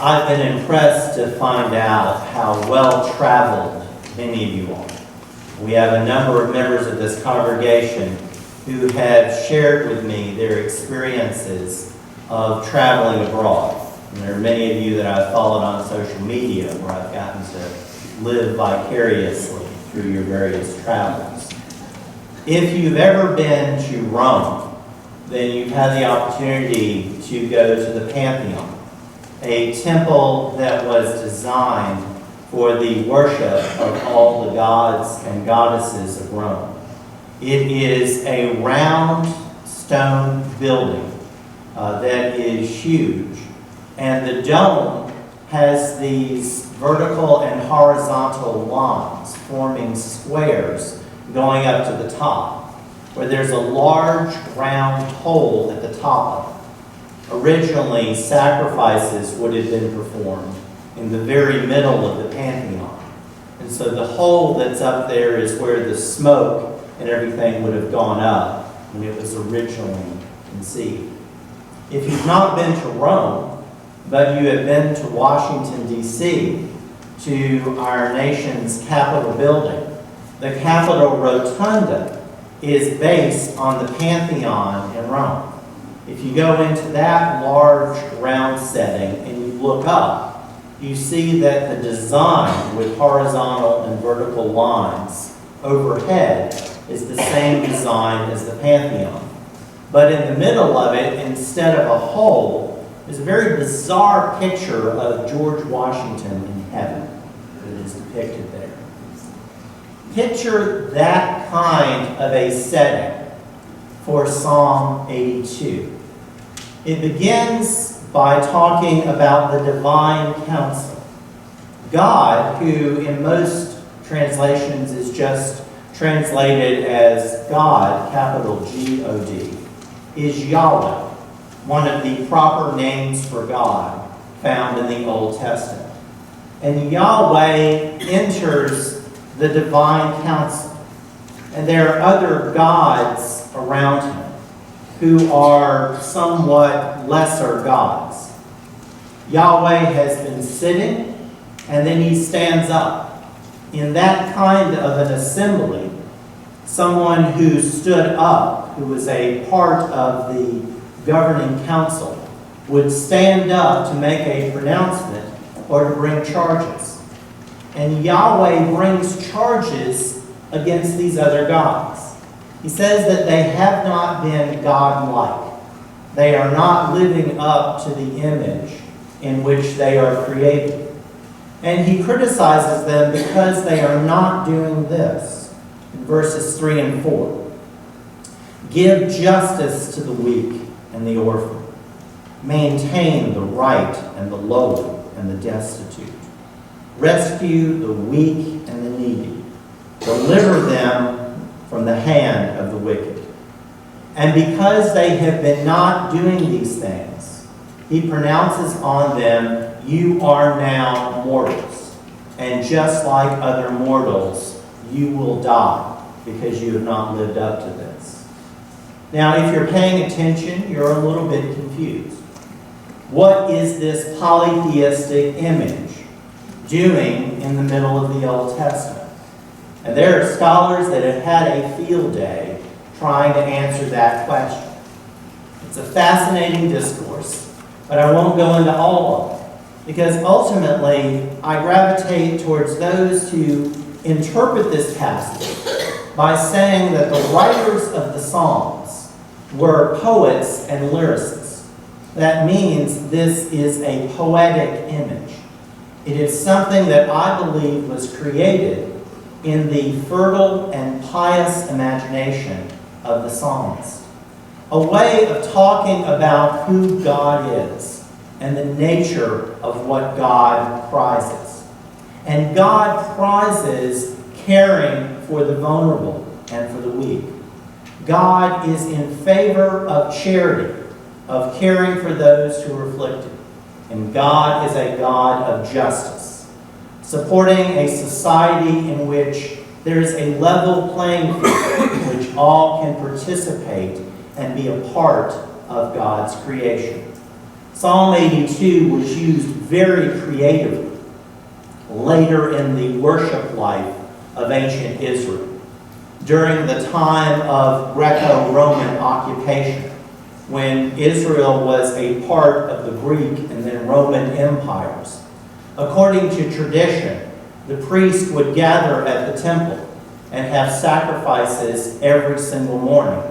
I've been impressed to find out how well traveled many of you are. We have a number of members of this congregation who have shared with me their experiences of traveling abroad. And there are many of you that I've followed on social media where I've gotten to live vicariously through your various travels. If you've ever been to Rome, then you've had the opportunity to go to the Pantheon, a temple that was designed for the worship of all the gods and goddesses of Rome. It is a round stone building that is huge, and the dome has these vertical and horizontal lines forming squares going up to the top, where there's a large round hole at the top of it. Originally, sacrifices would have been performed in the very middle of the Pantheon. And so the hole that's up there is where the smoke and everything would have gone up when it was originally conceived. If you've not been to Rome, but you have been to Washington, D.C., to our nation's Capitol building, the Capitol Rotunda is based on the Pantheon in Rome. If you go into that large round setting and you look up, you see that the design with horizontal and vertical lines overhead is the same design as the Pantheon. But in the middle of it, instead of a hole, is a very bizarre picture of George Washington in heaven that is depicted there. Picture that kind of a setting for Psalm 82. It begins by talking about the divine counsel. God, who in most translations is just translated as God, capital G-O-D, is Yahweh, one of the proper names for God found in the Old Testament. And Yahweh enters the divine counsel. And there are other gods around him who are somewhat lesser gods. Yahweh has been sitting, and then he stands up. In that kind of an assembly, someone who stood up, who was a part of the governing council, would stand up to make a pronouncement or to bring charges. And Yahweh brings charges against these other gods. He says that they have not been God-like. They are not living up to the image in which they are created. And he criticizes them because they are not doing this. In verses 3 and 4. Give justice to the weak and the orphan. Maintain the right and the lowly and the destitute. Rescue the weak and the needy. Deliver them from the hand of the wicked. And because they have been not doing these things, he pronounces on them, you are now mortals. And just like other mortals, you will die because you have not lived up to this. Now, if you're paying attention, you're a little bit confused. What is this polytheistic image doing in the middle of the Old Testament? And there are scholars that have had a field day trying to answer that question. It's a fascinating discourse, but I won't go into all of it, because ultimately I gravitate towards those who interpret this passage by saying that the writers of the Psalms were poets and lyricists. That means this is a poetic image. It is something that I believe was created in the fertile and pious imagination of the psalmist. A way of talking about who God is and the nature of what God prizes. And God prizes caring for the vulnerable and for the weak. God is in favor of charity, of caring for those who are afflicted. And God is a God of justice, supporting a society in which there is a level playing field in which all can participate and be a part of God's creation. Psalm 82 was used very creatively later in the worship life of ancient Israel. During the time of Greco-Roman occupation, when Israel was a part of the Greek and then Roman empires, according to tradition, the priest would gather at the temple and have sacrifices every single morning.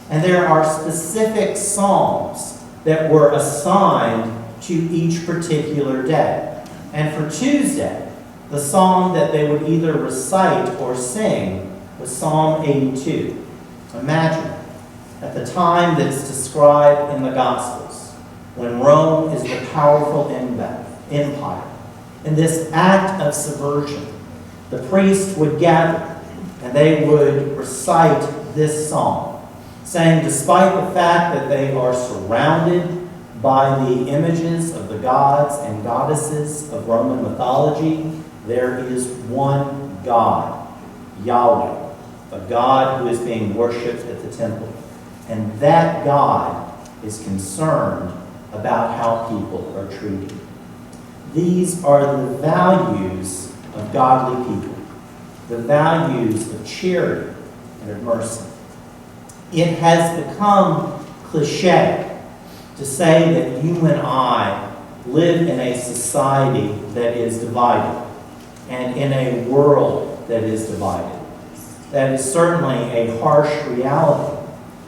And there are specific psalms that were assigned to each particular day. And for Tuesday, the psalm that they would either recite or sing was Psalm 82. Imagine, at the time that's described in the Gospels, when Rome is the powerful empire, in this act of subversion, the priests would gather and they would recite this psalm, saying, despite the fact that they are surrounded by the images of the gods and goddesses of Roman mythology, there is one God, Yahweh, a God who is being worshipped at the temple. And that God is concerned about how people are treated. These are the values of godly people, the values of charity and of mercy. It has become cliche to say that you and I live in a society that is divided and in a world that is divided. That is certainly a harsh reality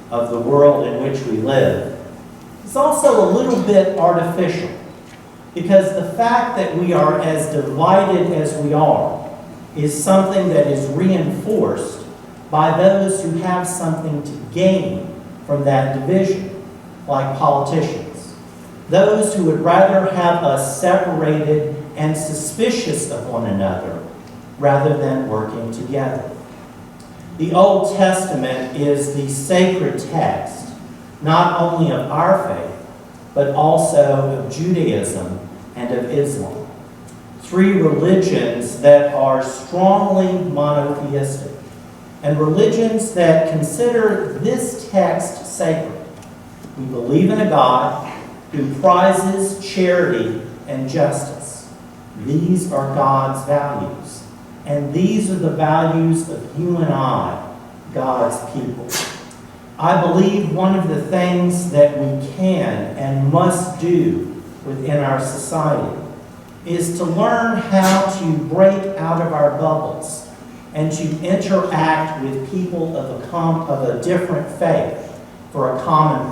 of the world in which we live. It's also a little bit artificial, because the fact that we are as divided as we are is something that is reinforced by those who have something to gain from that division, like politicians. Those who would rather have us separated and suspicious of one another rather than working together. The Old Testament is the sacred text, not only of our faith, but also of Judaism and of Islam. Three religions that are strongly monotheistic, and religions that consider this text sacred. We believe in a God who prizes charity and justice. These are God's values. And these are the values of you and I, God's people. I believe one of the things that we can and must do within our society is to learn how to break out of our bubbles and to interact with people of a different faith for a common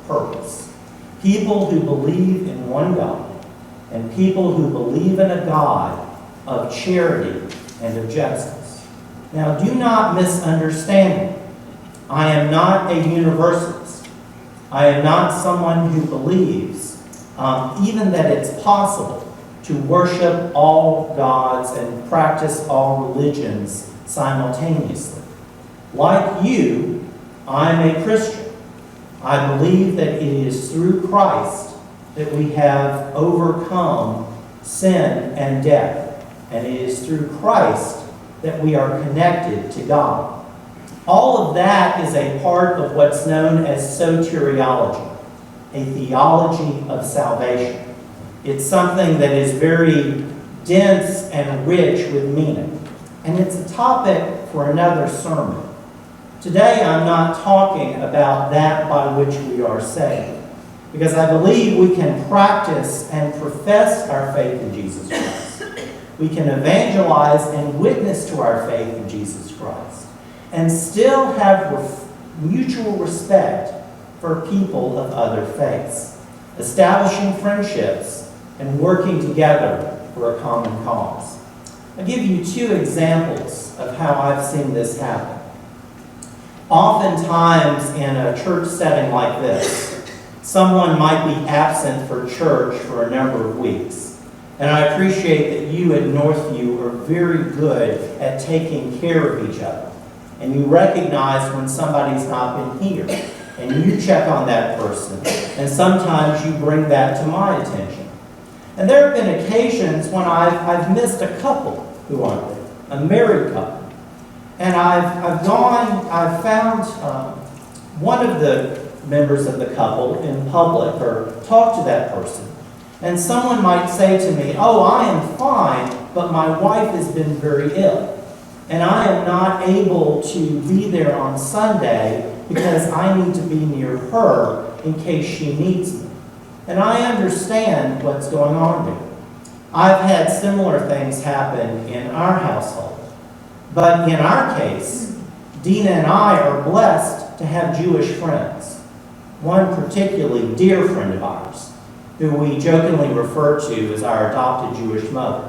purpose. People who believe in one God and people who believe in a God of charity and of justice. Now, do not misunderstand me. I am not a universalist. I am not someone who believes even that it's possible to worship all gods and practice all religions simultaneously. Like you, I'm a Christian. I believe that it is through Christ that we have overcome sin and death. And it is through Christ that we are connected to God. All of that is a part of what's known as soteriology, a theology of salvation. It's something that is very dense and rich with meaning. And it's a topic for another sermon. Today I'm not talking about that by which we are saved, because I believe we can practice and profess our faith in Jesus Christ. We can evangelize and witness to our faith in Jesus Christ and still have mutual respect for people of other faiths, establishing friendships and working together for a common cause. I'll give you two examples of how I've seen this happen. Oftentimes in a church setting like this, someone might be absent for church for a number of weeks. And I appreciate that you at Northview are very good at taking care of each other. And you recognize when somebody's not been here. And you check on that person. And sometimes you bring that to my attention. And there have been occasions when I've missed a couple who aren't there, a married couple. And I've found one of the members of the couple in public or talked to that person. And someone might say to me, oh, I am fine, but my wife has been very ill, and I am not able to be there on Sunday because I need to be near her in case she needs me. And I understand what's going on there. I've had similar things happen in our household. But in our case, Dina and I are blessed to have Jewish friends. One particularly dear friend of ours, who we jokingly refer to as our adopted Jewish mother,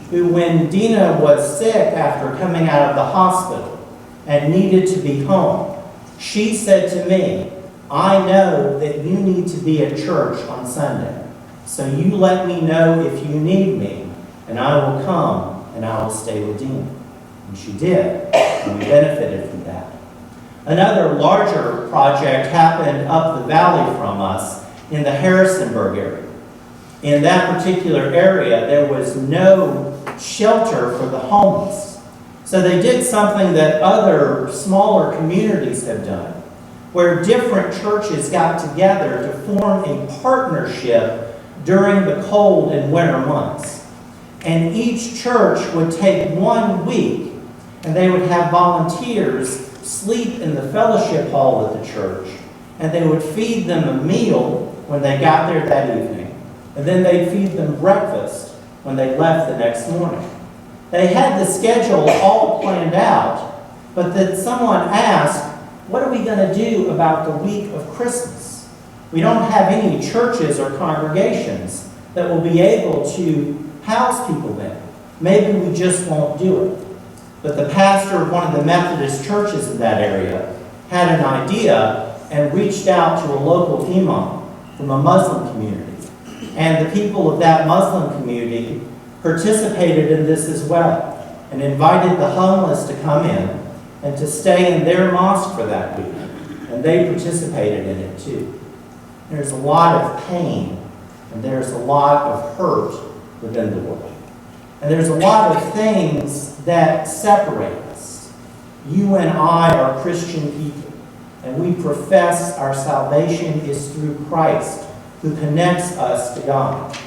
who when Dina was sick after coming out of the hospital and needed to be home, she said to me, I know that you need to be at church on Sunday, so you let me know if you need me, and I will come and I will stay with Dina. And she did, and we benefited from that. Another larger project happened up the valley from us in the Harrisonburg area. In that particular area, there was no shelter for the homeless. So they did something that other smaller communities have done, where different churches got together to form a partnership during the cold and winter months. And each church would take 1 week, and they would have volunteers sleep in the fellowship hall of the church, and they would feed them a meal when they got there that evening, and then they'd feed them breakfast when they left the next morning. They had the schedule all planned out, but then someone asked, what are we going to do about the week of Christmas? We don't have any churches or congregations that will be able to house people then. Maybe we just won't do it. But the pastor of one of the Methodist churches in that area had an idea and reached out to a local imam from a Muslim community. And the people of that Muslim community participated in this as well and invited the homeless to come in and to stay in their mosque for that week. And they participated in it too. There's a lot of pain and there's a lot of hurt within the world. And there's a lot of things that separate us. You and I are Christian people, and we profess our salvation is through Christ, who connects us to God.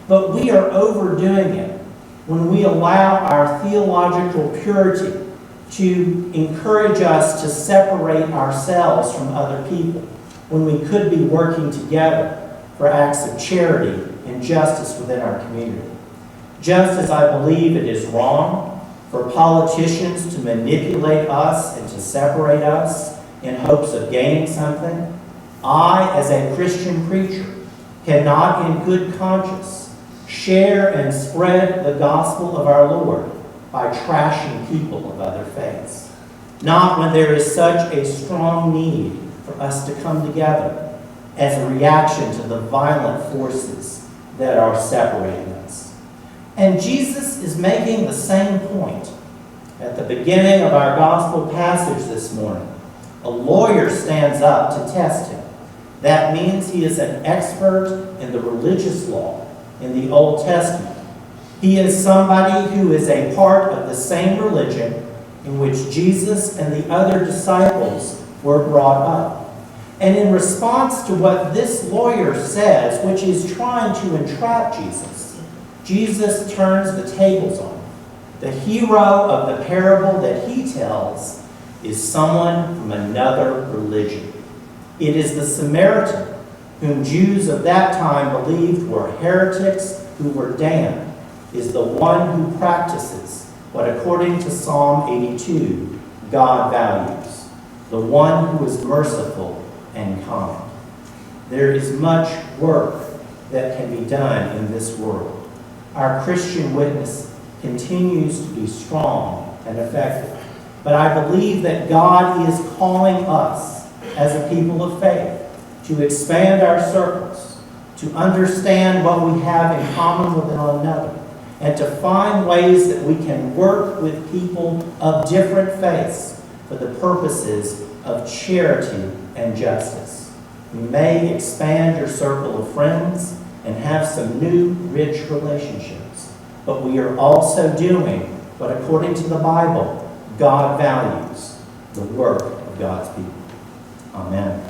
But we are overdoing it when we allow our theological purity to encourage us to separate ourselves from other people, when we could be working together for acts of charity and justice within our community. Just as I believe it is wrong for politicians to manipulate us and to separate us in hopes of gaining something, I, as a Christian preacher, cannot in good conscience share and spread the gospel of our Lord by trashing people of other faiths. Not when there is such a strong need for us to come together as a reaction to the violent forces that are separating us. And Jesus is making the same point. At the beginning of our gospel passage this morning, a lawyer stands up to test him. That means he is an expert in the religious law in the Old Testament. He is somebody who is a part of the same religion in which Jesus and the other disciples were brought up. And in response to what this lawyer says, which is trying to entrap Jesus, Jesus turns the tables on him. The hero of the parable that he tells is someone from another religion. It is the Samaritan, whom Jews of that time believed were heretics who were damned, is the one who practices what, according to Psalm 82, God values, the one who is merciful and kind. There is much work that can be done in this world. Our Christian witness continues to be strong and effective. But I believe that God is calling us as a people of faith to expand our circles, to understand what we have in common with one another, and to find ways that we can work with people of different faiths for the purposes of charity and justice. You may expand your circle of friends and have some new, rich relationships. But we are also doing what, according to the Bible, God values: the work of God's people. Amen.